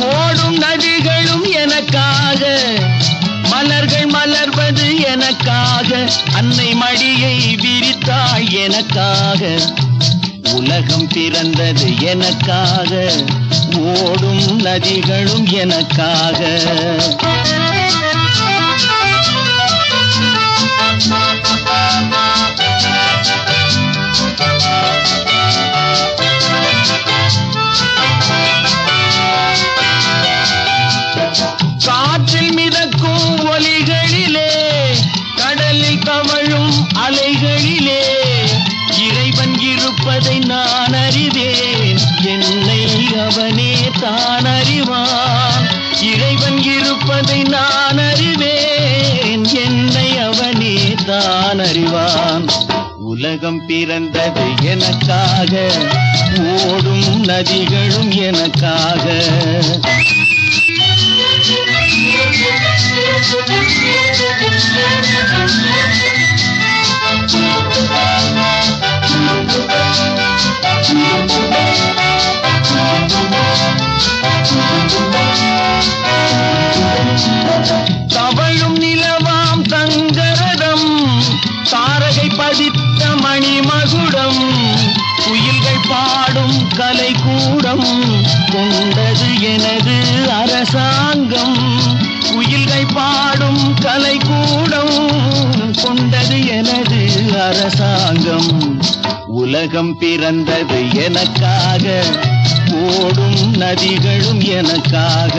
ஓடும் நதிகளும் எனக்காக, மலர்கள் மலர்வது எனக்காக, அன்னை மடியை விரித்தாள் எனக்காக. உலகம் பிறந்தது எனக்காக, ஓடும் நதிகளும் எனக்காக. காற்றில் மிதக்கும் ஒலிகளிலே, கடலில் தவழும் அலைகளிலே, இறைவன் இருப்பதை நான் அறிவேன், என்னை அவனே தான் அறிவான். இறைவன் இருப்பதை நான் அறிவேன், என்னை அவனே தான் அறிவான். உலகம் பிறந்தது எனக்காக, ஓடும் நதிகளும் எனக்காக. தவழும் நிலவாம் தங்கரதம், தாரகை பதித்த மணிமகுடம், குயில்கள் பாடும் கலைக்கூடம், கொண்டது எனது அரசாங்கம். குயில்கள் பாடும் கலைக்கூடம், கொண்டது எனது அரசாங்கம். உலகம் பிறந்தது எனக்காக, ஓடும் நதிகளும் எனக்காக.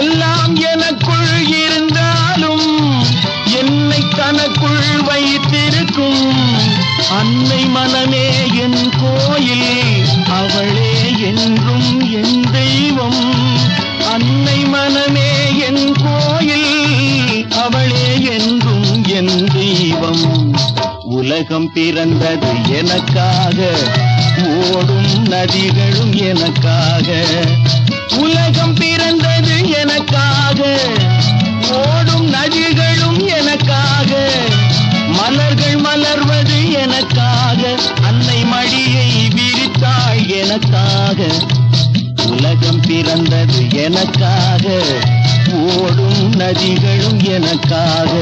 எல்லாம் எனக்குள் இருந்தாலும் என்னை தனக்குள் வைத்திருக்கும் அன்னை மனமே என் கோயில், அவளே என்றும் என் தெய்வம். அன்னை மனமே என் கோயில், அவளே என்றும் என் தெய்வம். உலகம் பிறந்தது எனக்காக, ஓடும் நதிகளும் எனக்காக. உலகம் பிறந்தது எனக்காக, ஓடும் நதிகளும் எனக்காக, மலர்கள் மலர்வது எனக்காக, அன்னை மடியை விரித்தாள் எனக்காக. உலகம் பிறந்தது எனக்காக, ஓடும் நதிகளும் எனக்காக.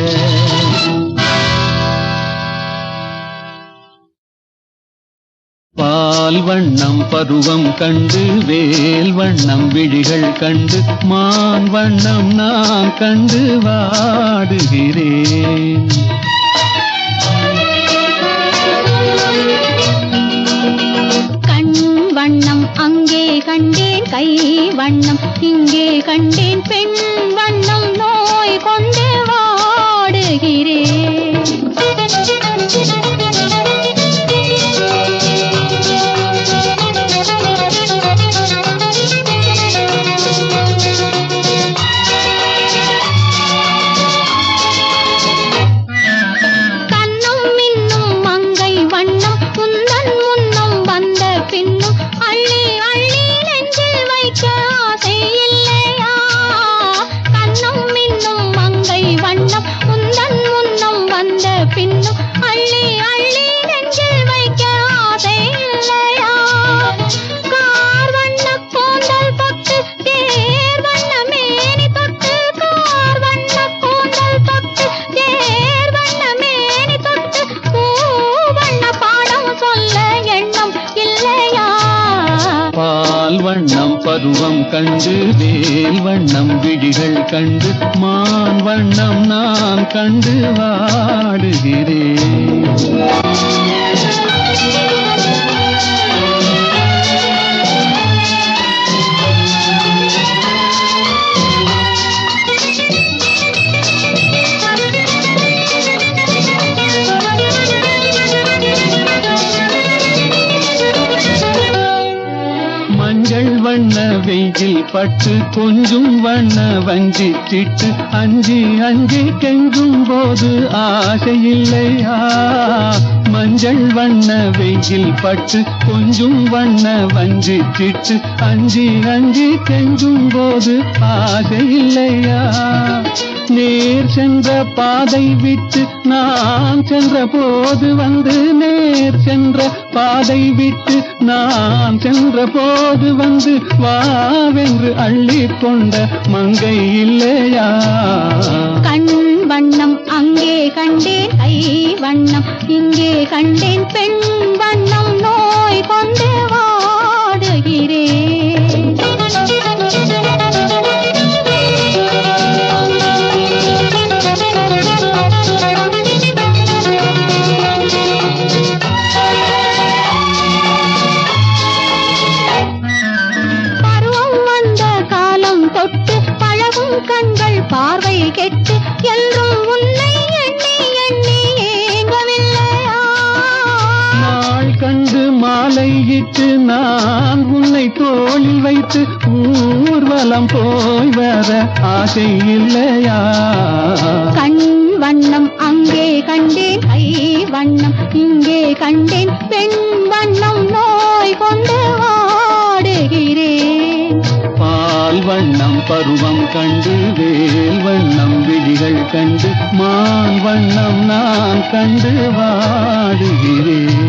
பால் வண்ணம் பருவம் கண்டு, வேல் வண்ணம் விழிகள் கண்டு, மான் வண்ணம் நான் கண்டு வாடுகிறேன். கண் வண்ணம் அங்கே கண்டேன், கை வண்ணம் இங்கே கண்டேன், பெண் வண்ணம் நோய் கொண்டு வாடுகிறேன். வண்ணம் பருவம் கண்டு, வேல் வண்ணம் விழிகள் கண்டு, மான் வண்ணம் நான் கண்டு வாடுகிறேன். மஞ்சள் வண்ண வெயில் பட்டு கொஞ்சும் வண்ண வஞ்சி சிட்டு அஞ்சி அஞ்சி கெஞ்சும் போது ஆசை இல்லையா? மஞ்சள் வண்ண வெயில் பட்டு கொஞ்சும் வண்ண வஞ்சி சிட்டு அஞ்சி அஞ்சி கெஞ்சும் போது ஆசை இல்லையா? நேர் சென்ற பாதை விட்டு நான் சென்ற போது வந்து நேர் சென்ற பாதை விட்டு நான் சென்ற போது வந்து வாவென்று அள்ளி கொண்ட மங்கை இல்லையா? கண் வண்ணம் அங்கே கண்டேன் கை வண்ணம் இங்கே கண்டேன் பெண் வண்ணம் நோய் கொண்டு வாடுகிறேன். கண்கள் பார்வை கெட்டு என்றும் உன்னை எண்ணி எண்ணி ஏங்கவில்லையா? நாள் கண்டு மாலையிட்டு நான் உன்னை தோளில் வைத்து ஊர்வலம் போய் வர ஆசை இல்லையா? கண் வண்ணம் அங்கே கண்டேன் கை வண்ணம் இங்கே கண்டேன் பெண் வண்ணம் நோய் கொண்டு வாடுகிறேன். பால் வண்ணம் பருவம் கண்டு வேல் வண்ணம் விழிகள் கண்டு மான் வண்ணம் நான் கண்டு வாடுகிறேன்.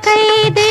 கைது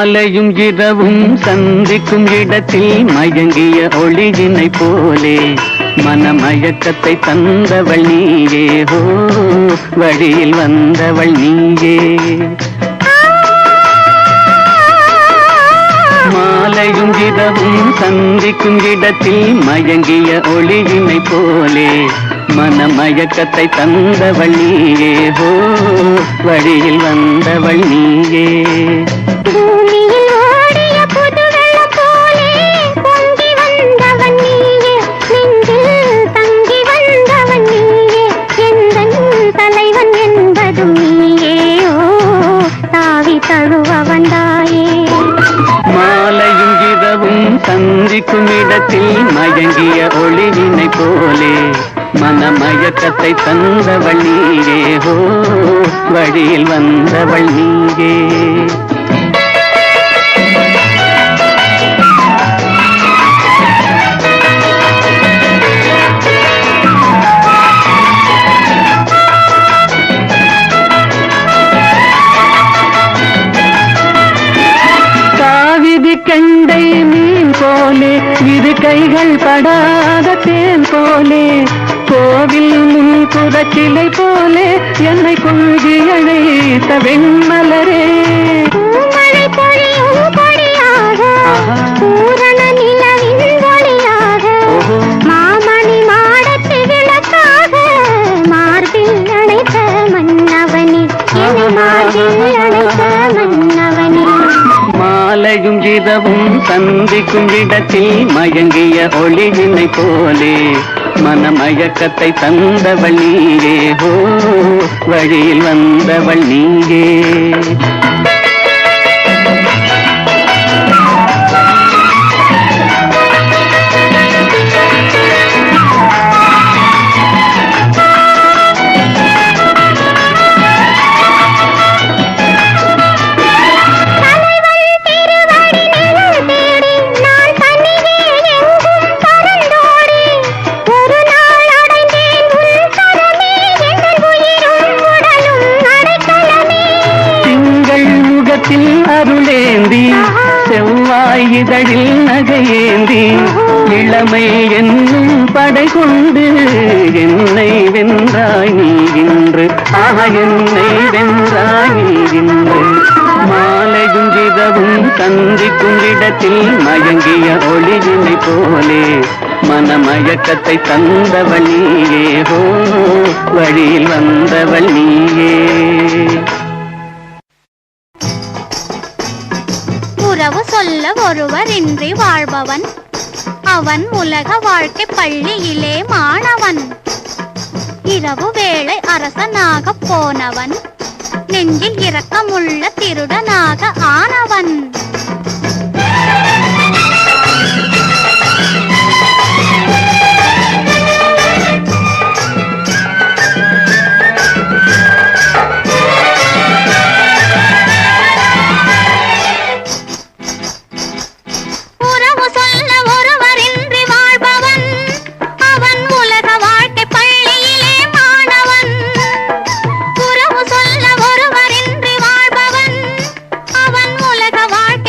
மாலையும் இரவும் சந்திக்கும் இடத்தில் மயங்கிய ஒளியினை போலே மனமயக்கத்தை தந்தவள் நீயே ஹோ வழியில் வந்தவள் நீயே. மாலையும் இரவும் சந்திக்கும் இடத்தில் மயங்கிய ஒளியினை போலே மனமயக்கத்தை தந்தவள் நீயே ஹோ வழியில் வந்தவள் நீயே. பூமியில் ஓடிய புதுவெள்ளம் போலே பொங்கி வந்தவன் நீயே, நெஞ்சில் தங்கி வந்தவன் நீயே, எந்தன் தலைவன் என்பதும் நீயே, ஓ தாவி தழுவ வந்தாயே. மாலையும் இரவும் சந்திக்கும் இடத்தில் மயங்கிய ஒளியினை போலே மனமயக்கத்தை தந்தவள் நீயே ஹோ வழியில் வந்தவள் நீயே. காவிரி கண்டை மீன் போலே இரு கைகள் படாத தேன் போலே கோவில் முன்புற சிலை போலே என்னை கொள்கி அழைத்த வெண்மலரே. பூமழை பொழியும் பொழியாக, பூரண நிலவின் ஒளியாக, மாமணி மாடத்து விளக்காக மார்பில் அணைத்த மன்னவனே, என்னை மார்பில் அணைத்த மன்னவனே. மாலையும் இரவும் சந்திக்கும் இடத்தில் மயங்கிய ஒளியினை போலே மனமயக்கத்தை தந்தவள் நீயே ஹோ வழியில் வந்தவள் நீயே. அருளேந்தி செவ்வாய் இதழில் நகையேந்தி இளமை என்னும் படை கொண்டு என்னை வென்றாய் நீ இன்று என்னை வென்றாய் நீ இன்று. மாலையும் இரவும் சந்திக்கும் இடத்தில் மயங்கிய ஒளியினை போலே மனமயக்கத்தை தந்தவள் நீயே ஹோ வழியில் வந்தவள் நீயே. உறவு சொல்ல ஒருவர் இன்றி வாழ்பவன் அவன் உலக வாழ்க்கை பள்ளியிலே மாணவன். இரவு வேளை அரசனாக போனவன் நெஞ்சில் இரக்கமுள்ள திருடனாக ஆனவன். வாழ்க்கை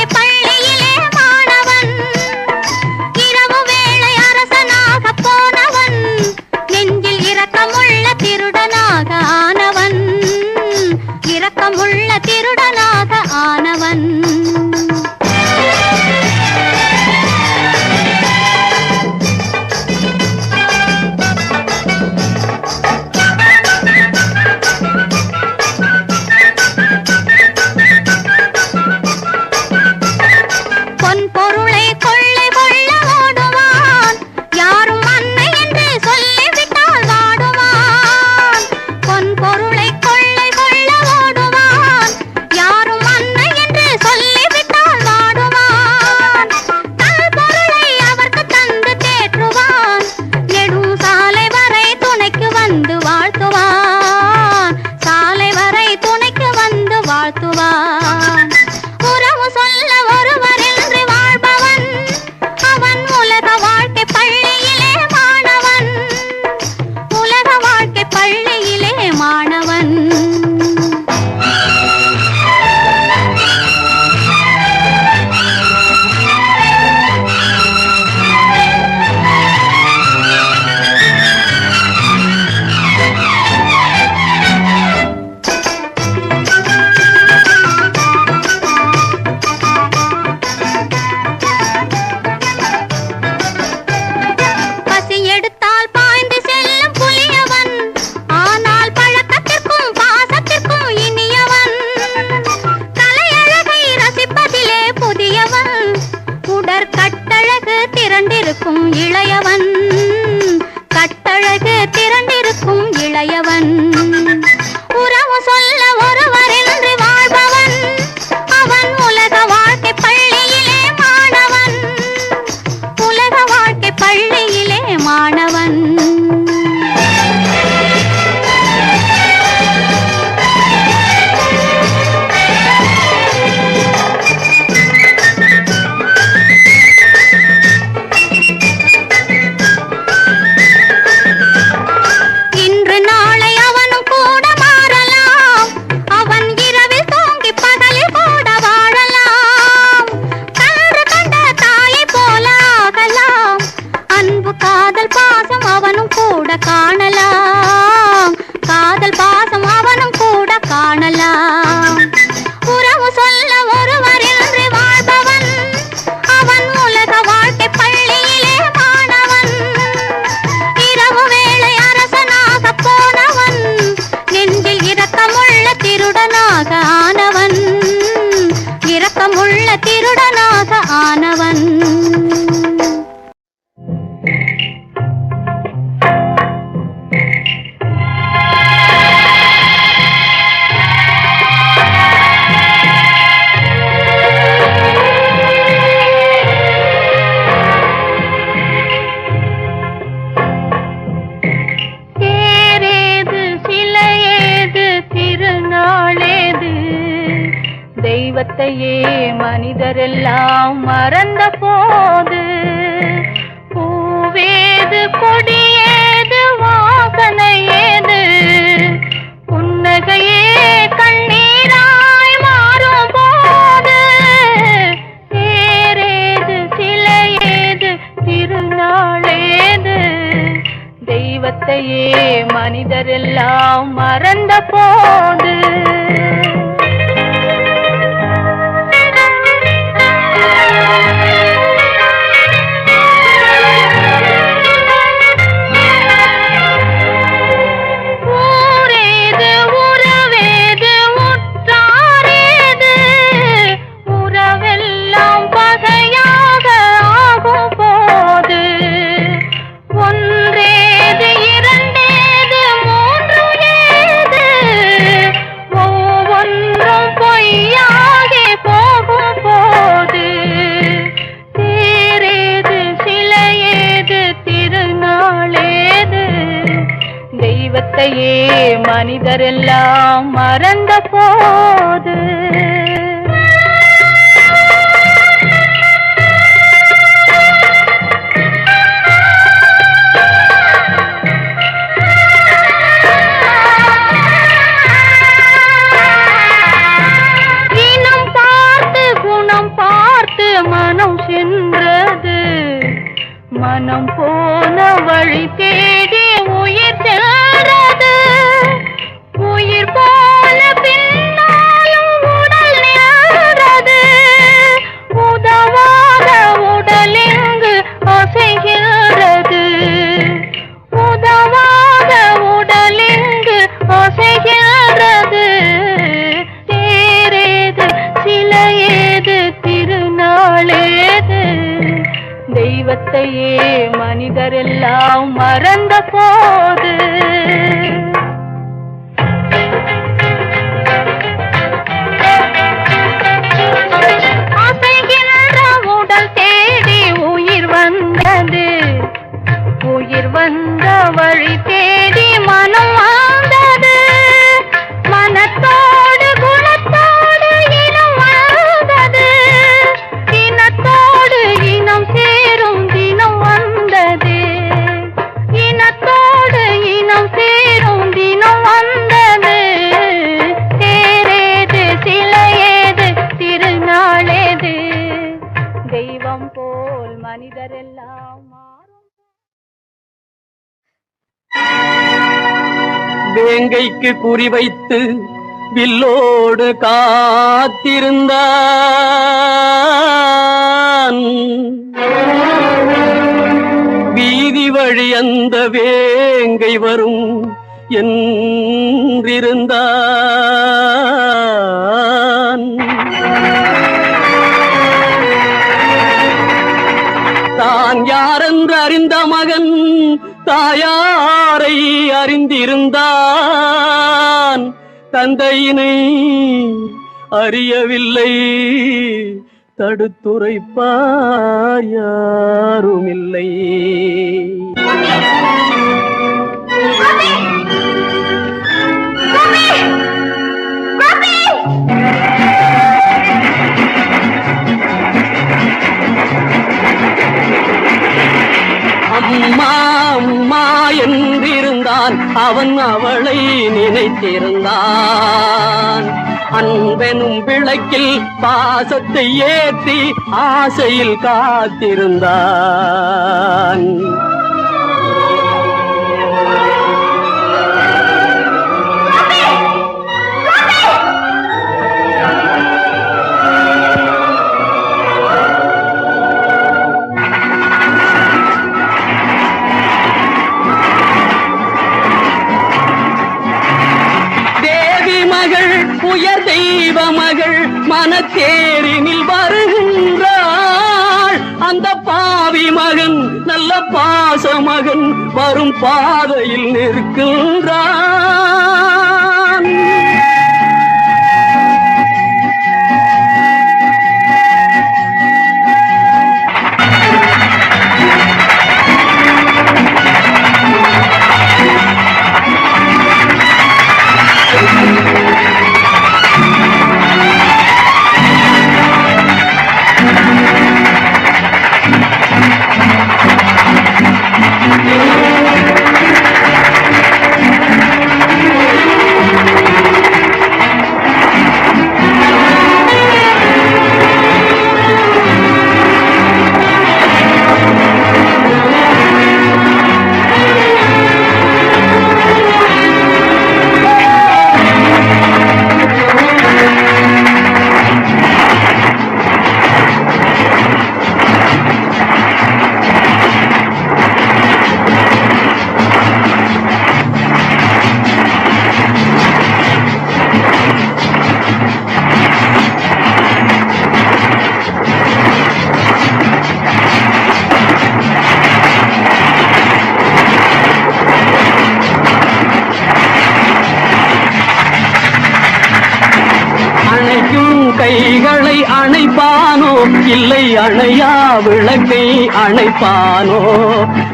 தெய்வத்தையே மனிதரெல்லாம் மறந்த போது பூவேது கொடியேது வாசனை ஏது புன்னகையே கண்ணீராய் மாறும் போது தேரேது சிலையேது திருநாளேது தெய்வத்தையே மனிதரெல்லாம் மறந்த போது தெய்வத்தையே மனிதரெல்லாம் மறந்த போது இனம் பார்த்து குணம் பார்த்து மனம் சென்றது மனம் போன வழி தேடி உயிர் சென்றது உயிர் போன பின்னாலும் உடல் நின்றது உதவாத உடல் இங்கு அசைகிறது உதவாத உடல் இங்கு அசைகிறது தேரேது சிலையேது திருநாளேது தெய்வத்தையே மனிதரெல்லாம் மறந்த போது அசைகின்ற உடல் தேடி உயிர் வந்தது உயிர் வந்த வழி தேடி மனம் வந்தது மனத்தோடு குணத்தோடு இனம் வந்தது இனத்தோடு இனம் சேரும் தினம் வந்தது இனத்தோடு இனம் சேரும் தினம் வந்தது தேரேது சிலையேது திருநாளேது தெய்வம் போல் மனிதரெல்லாம் மாறும் வேங்கைக்கு குறிவைத்து வில்லோடு காத்திருந்தான் வீதி வழி அந்த வேங்கை வரும் என்றிருந்தான் தான் யாரென்று அறிந்த மகன் தாயாரை அறிந்திருந்தான் தந்தையினை அறியவில்லை தடுத்துரைப்பார் யாருமில்லை அம்மா அம்மா என்றிருந்தான் அவன் அவளை நினைத்திருந்தான் அன்பெனும் விளக்கில் பாசத்தை ஏற்றி ஆசையில் காத்திருந்தான் உயர் தெய்வ மகள் மனத்தேரினில் வருகின்றாள் அந்த பாவி மகன் நல்ல பாச மகன் வரும் பாதையில் நிற்கின்றான் இல்லை அணையா விளக்கை அணைப்பானோ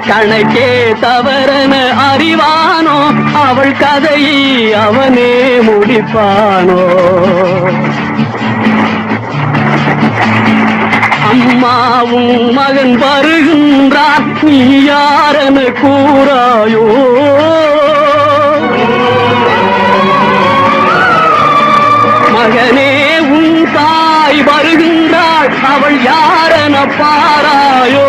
கணக்கே தவறன அறிவானோ அவள் கதையை அவனே முடிப்பானோ அம்மாவும் மகன் வருகின்றான் நீ யாரென கூறாயோ மகனே உன் தாய் வருகின்றாள் அவள் யாரென பாராயோ